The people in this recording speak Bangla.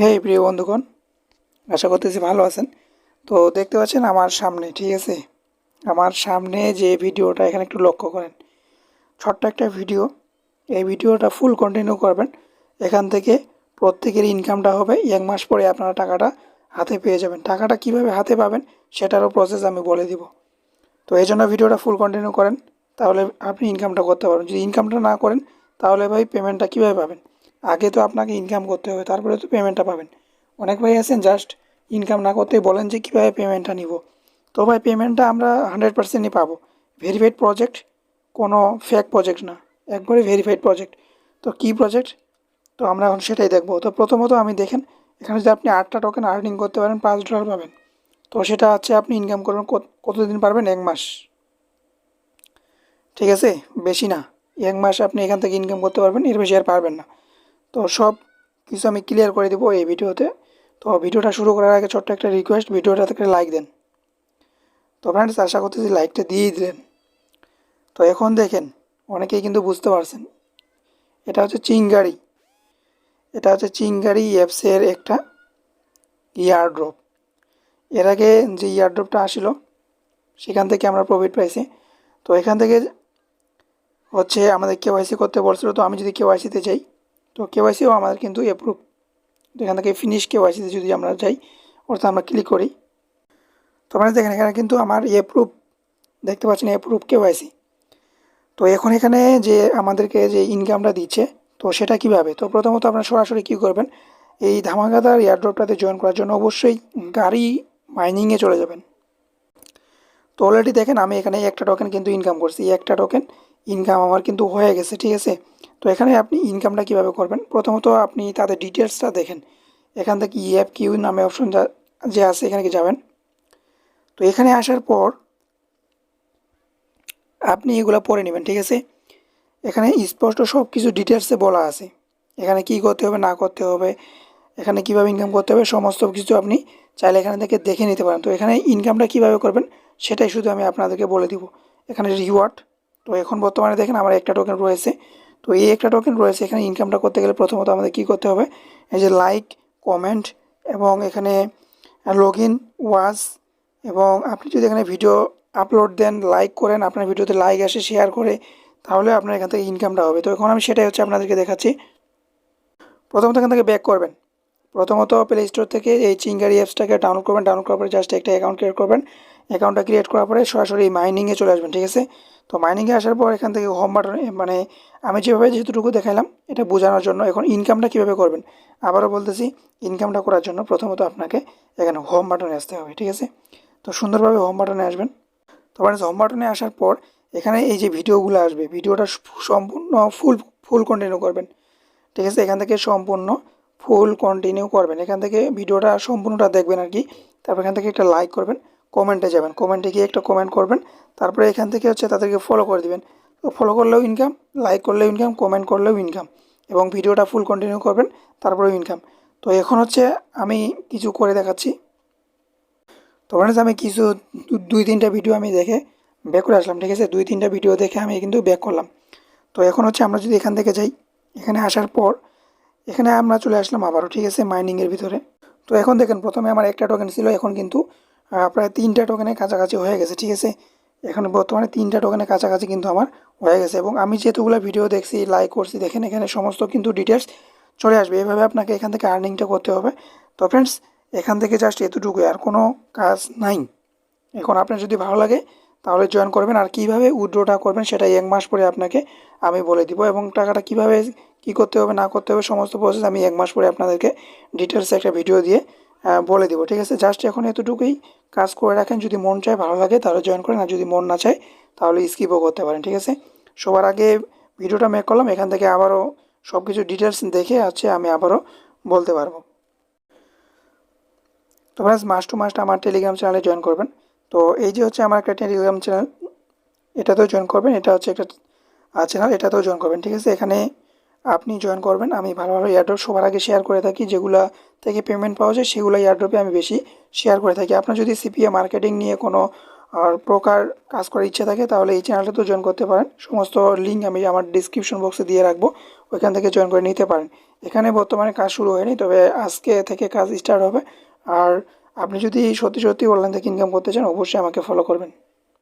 হেই প্রিয় বন্ধুগণ, আশা করতেছি ভালো আছেন। তো দেখতে পাচ্ছেন আমার সামনে, ঠিক আছে, আমার সামনে যে ভিডিওটা এখানে একটু লক্ষ্য করেন। ছোট্ট একটা ভিডিও, এই ভিডিওটা ফুল কন্টিনিউ করবেন। এখান থেকে প্রত্যেকের ইনকামটা হবে, 1 মাস পরে আপনারা টাকাটা হাতে পেয়ে যাবেন। টাকাটা কিভাবে হাতে পাবেন সেটারও প্রসেস আমি বলে দিব। তো এই জন্য ভিডিওটা ফুল কন্টিনিউ করেন, তাহলে আপনি ইনকামটা করতে পারবেন। যদি ইনকামটা না করেন তাহলে ভাই পেমেন্টটা কীভাবে পাবেন? আগে তো আপনাকে ইনকাম করতে হবে, তারপরে তো পেমেন্টটা পাবেন। অনেক ভাই আছেন জাস্ট ইনকাম না করতেই বলেন যে কীভাবে পেমেন্টটা নিব। তো ভাই পেমেন্টটা আমরা 100%ই পাবো। ভেরিফাইড প্রজেক্ট, কোনো ফেক প্রজেক্ট না, একবারে ভেরিফাইড প্রজেক্ট। তো কী প্রজেক্ট? তো আমরা এখন সেটাই দেখবো। তো প্রথমত আমি দেখেন, এখানে যদি আপনি 8টা টোকেন আর্নিং করতে পারেন $5 পাবেন। তো সেটা হচ্ছে আপনি ইনকাম করবেন কতদিন পারবেন? 1 মাস, ঠিক আছে, বেশি না। 1 মাস আপনি এখান থেকে ইনকাম করতে পারবেন, এর বেশি আর পারবেন না। তো সব কিছু আমি ক্লিয়ার করে দেবো এই ভিডিওতে। তো ভিডিওটা শুরু করার আগে ছোট্ট একটা রিকোয়েস্ট, ভিডিওটাতে একটা লাইক দেন। তো ফ্রেন্ডস, আশা করতেছি লাইকটা দিয়েই দিলেন। তো এখন দেখেন, অনেকেই কিন্তু বুঝতে পারছেন এটা হচ্ছে চিঙ্গারি। এটা হচ্ছে চিঙ্গারি অ্যাপসের একটা ইয়ারড্রপ। এর আগে যে ইয়ারড্রপটা আসিল সেখান থেকে আমরা প্রফিট পাইছি। তো এখান থেকে হচ্ছে আমাদের কেওয়াইসি করতে বলছিল। তো আমি যদি কেওয়াইসিতে যাই, তো কেওয়াইসিও আমাদের কিন্তু অ্যাপ্রুভ। তো এখান থেকে ফিনিশ কেওয়াইসিতে যদি আমরা যাই, অর্থাৎ আমরা ক্লিক করি, তো আপনারা দেখেন এখানে কিন্তু আমার অ্যাপ্রুভ দেখতে পাচ্ছেন, অ্যাপ্রুভ কেওয়াইসি। তো এখন এখানে যে আমাদেরকে যে ইনকামটা দিচ্ছে, তো সেটা কিভাবে? তো প্রথমত আপনারা সরাসরি কী করবেন, এই ধামাকাদার এয়ারড্রপটাতে জয়েন করার জন্য অবশ্যই গাড়ি মাইনিংয়ে চলে যাবেন। তো অলরেডি দেখেন আমি এখানে একটা টোকেন কিন্তু ইনকাম করছি, একটা টোকেন ইনকাম আমার কিন্তু হয়ে গেছে, ঠিক আছে। তো এখানে আপনি ইনকামটা কীভাবে করবেন? প্রথমত আপনি তাদের ডিটেলসটা দেখেন। এখান থেকে ইএফ কিউ নামে অপশন যে আছে এখানে কি যাবেন। তো এখানে আসার পর আপনি এগুলো পড়ে নেবেন, ঠিক আছে। এখানে স্পষ্ট সব কিছু ডিটেলসে বলা আছে, এখানে কি করতে হবে না করতে হবে, এখানে কিভাবে ইনকাম করতে হবে, সমস্ত কিছু আপনি চাইলে এখানে থেকে দেখে নিতে পারেন। তো এখানে ইনকামটা কিভাবে করবেন সেটাই শুধু আমি আপনাদেরকে বলে দিব। এখানে রিওয়ার্ড, তো এখন বর্তমানে দেখেন আমার একটা টোকেন রয়েছে। তো এই একটা টোকেন রয়েছে, এখানে ইনকামটা করতে গেলে প্রথমত আমাদের কী করতে হবে, এই যে লাইক, কমেন্ট এবং এখানে লগ ইন, ওয়াচ, এবং আপনি যদি এখানে ভিডিও আপলোড দেন, লাইক করেন, আপনার ভিডিওতে লাইক আসে, শেয়ার করে, তাহলে আপনার এখান থেকে ইনকামটা হবে। তো এখন আমি সেটাই হচ্ছে আপনাদেরকে দেখাচ্ছি। প্রথমত এখান থেকে ব্যাক করবেন। প্রথমত প্লে স্টোর থেকে এই চিঙ্গারি অ্যাপসটাকে ডাউনলোড করবেন। ডাউনলোড করার পরে জাস্ট একটা অ্যাকাউন্ট ক্রিয়েট করবেন। অ্যাকাউন্টটা ক্রিয়েট করার পরে সরাসরি মাইনিংয়ে চলে আসবেন, ঠিক আছে। তো মাইনিংয়ে আসার পর এখান থেকে হোম বাটনে, মানে আমি যেভাবে যেহেতুটুকু দেখালাম এটা বোঝানোর জন্য, এখন ইনকামটা কীভাবে করবেন আবারও বলতেছি। ইনকামটা করার জন্য প্রথমত আপনাকে এখানে হোম বাটনে আসতে হবে, ঠিক আছে। তো সুন্দরভাবে হোম বাটনে আসবেন। তো হোম বাটনে আসার পর এখানে এই যে ভিডিওগুলো আসবে, ভিডিওটা সম্পূর্ণ ফুল কন্টিনিউ করবেন, ঠিক আছে। এখান থেকে সম্পূর্ণ ফুল কন্টিনিউ করবেন, এখান থেকে ভিডিওটা সম্পূর্ণটা দেখবেন আর কি। তারপর এখান থেকে একটা লাইক করবেন, কমেন্টে যাবেন, কমেন্টে গিয়ে একটা কমেন্ট করবেন। তারপরে এখান থেকে হচ্ছে তাদেরকে ফলো করে দিবেন। তো ফলো করলেও ইনকাম, লাইক করলেও ইনকাম, কমেন্ট করলেও ইনকাম, এবং ভিডিওটা ফুল কন্টিনিউ করবেন, তারপরেও ইনকাম। তো এখন হচ্ছে আমি কিছু করে দেখাচ্ছি। তো ফ্রেন্ডস, আমি কিছু 2-3টা ভিডিও আমি দেখে ব্যাক করে আসলাম, ঠিক আছে। 2-3টা ভিডিও দেখে আমি কিন্তু ব্যাক করলাম। তো এখন হচ্ছে আমরা যদি এখান থেকে যাই, এখানে আসার পর এখানে আমরা চলে আসলাম আবারও, ঠিক আছে, মাইনিংয়ের ভিতরে। তো এখন দেখেন প্রথমে আমার একটা টোকেন ছিল, এখন কিন্তু প্রায় 3টা টোকেনের কাছাকাছি হয়ে গেছে, ঠিক আছে। এখন বর্তমানে 3টা টোকেনের কাছাকাছি কিন্তু আমার হয়ে গেছে, এবং আমি যেহেতুগুলো ভিডিও দেখছি, লাইক করছি, দেখেন এখানে সমস্ত কিন্তু ডিটেলস চলে আসবে। এভাবে আপনাকে এখান থেকে আর্নিংটা করতে হবে। তো ফ্রেন্ডস, এখান থেকে জাস্ট এতটুকুই, আর কোনো কাজ নাই। এখন আপনার যদি ভালো লাগে তাহলে জয়েন করবেন, আর কীভাবে উইথড্রটা করবেন সেটা 1 মাস পরে আপনাকে আমি বলে দিব, এবং টাকাটা কীভাবে কী করতে হবে না করতে হবে সমস্ত প্রসেস আমি 1 মাস পরে আপনাদেরকে ডিটেলসে একটা ভিডিও দিয়ে বলে দিব, ঠিক আছে। জাস্ট এখন এতটুকুই কাজ করে রাখেন, যদি মন চায় ভালো লাগে তাহলে জয়েন করেন, আর যদি মন না চায় তাহলে স্কিপও করতে পারেন, ঠিক আছে। সবার আগে ভিডিওটা মেক করলাম, এখান থেকে আবারও সব কিছু ডিটেলস দেখে আছে আমি আবারও বলতে পারবো। তো ফ্রেন্ডস, মাস্ট টু মাস্ট আমার টেলিগ্রাম চ্যানেলে জয়েন করবেন। তো এই যে হচ্ছে আমার একটা টেলিগ্রাম চ্যানেল, এটাতেও জয়েন করবেন, এটা হচ্ছে একটা চ্যানেল, এটাতেও জয়েন করবেন, ঠিক আছে। এখানে আপনি জয়েন করবেন। আমি ভালো ভালো এয়ারড্রপ সবার আগে শেয়ার করে থাকি, যেগুলো থেকে পেমেন্ট পাওয়া যায় সেগুলো এয়ারড্রপে আমি বেশি শেয়ার করে থাকি। আপনার যদি সিপিএ মার্কেটিং নিয়ে কোনো আর প্রকার কাজ করার ইচ্ছা থাকে তাহলে এই চ্যানেলটা তো জয়েন করতে পারেন। সমস্ত লিঙ্ক আমি আমার ডিসক্রিপশন বক্সে দিয়ে রাখবো, ওইখান থেকে জয়েন করে নিতে পারেন। এখানে বর্তমানে কাজ শুরু হয়নি, তবে আজকে থেকে কাজ স্টার্ট হবে। আর আপনি যদি সত্যি সত্যি অনলাইন থেকে ইনকাম করতে চান অবশ্যই আমাকে ফলো করবেন।